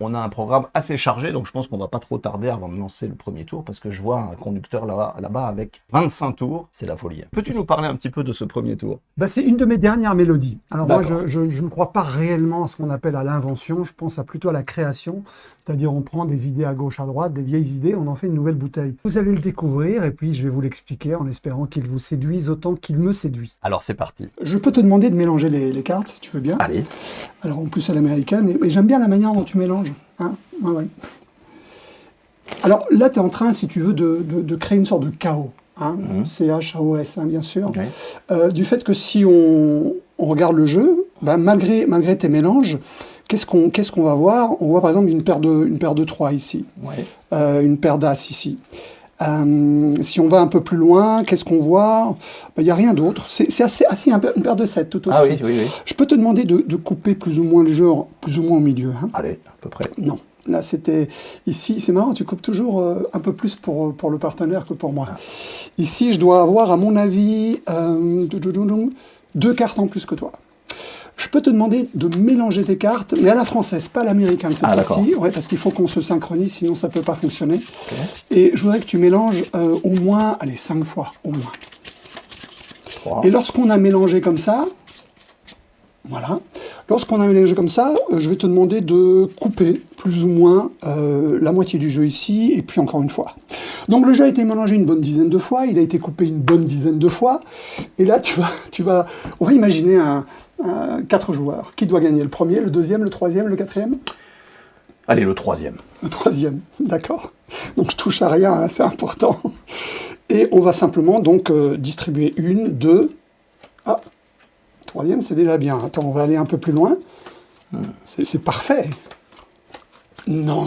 On a un programme assez chargé, donc je pense qu'on va pas trop tarder avant de lancer le premier tour, parce que je vois un conducteur là-bas avec 25 tours, c'est la folie. Peux-tu nous parler un petit peu de ce premier tour? Bah, c'est une de mes dernières mélodies. Alors moi, D'accord. je ne crois pas réellement à ce qu'on appelle à l'invention, je pense plutôt à la création, c'est-à-dire on prend des idées à gauche, à droite, des vieilles idées, on en fait une nouvelle bouteille. Vous allez le découvrir et puis je vais vous l'expliquer en espérant qu'il vous séduise autant qu'il me séduit. Alors c'est parti. Je peux te demander de mélanger les cartes si tu veux bien. Allez. Alors en plus à l'américaine, mais j'aime bien la manière dont tu mélanges. Hein, ouais, ouais. Alors là, tu es en train, si tu veux, de créer une sorte de chaos. Hein, C-H-A-O-S, hein, bien sûr. Oui. Du fait que si on regarde le jeu, bah, malgré tes mélanges, qu'est-ce qu'on va voir? On voit par exemple une paire de 3 ici, Ouais. une paire d'As ici. Si on va un peu plus loin, qu'est-ce qu'on voit? Il n'y a rien d'autre. C'est assez une paire de 7 tout au-dessus. Ah oui, oui, oui. Je peux te demander de couper plus ou moins le jeu, plus ou moins au milieu. Hein. Allez, à peu près. Non. Là, c'était... Ici, c'est marrant, tu coupes toujours un peu plus pour le partenaire que pour moi. Ah. Ici, je dois avoir, à mon avis, 2 cartes en plus que toi. Je peux te demander de mélanger tes cartes, mais à la française, pas à l'américaine cette fois-ci, ouais, parce qu'il faut qu'on se synchronise, sinon ça ne peut pas fonctionner. Okay. Et je voudrais que tu mélanges au moins, allez, 5 fois, au moins. 3. Et lorsqu'on a mélangé comme ça, voilà. Lorsqu'on a mélangé comme ça, je vais te demander de couper plus ou moins la moitié du jeu ici, et puis encore une fois. Donc le jeu a été mélangé une bonne dizaine de fois, il a été coupé une bonne dizaine de fois, et là on va imaginer 4 joueurs. Qui doit gagner? Le premier, le deuxième, le troisième, le quatrième? Allez, le troisième. Le troisième, d'accord. Donc je touche à rien, hein, c'est important. Et on va simplement donc distribuer 1, 2... Ah, troisième, c'est déjà bien. Attends, on va aller un peu plus loin. C'est parfait. Non.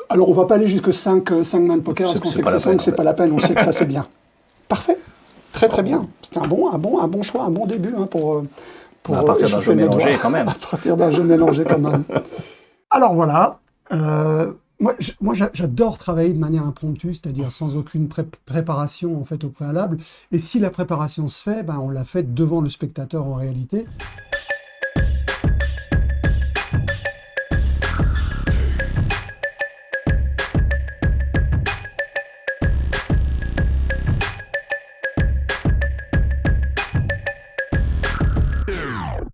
Alors, on va pas aller jusque 5 mains de poker, parce qu'on sait que c'est 5, c'est pas la peine, on sait que ça, c'est bien. Parfait. Très, très bien. C'était un bon choix, un bon début hein, pour à partir d'un jeu mélangé, quand même. À partir d'un jeu mélangé, quand même. Alors, voilà. Moi, j'adore travailler de manière impromptue, c'est-à-dire sans aucune préparation en fait au préalable. Et si la préparation se fait, ben, on l'a fait devant le spectateur en réalité.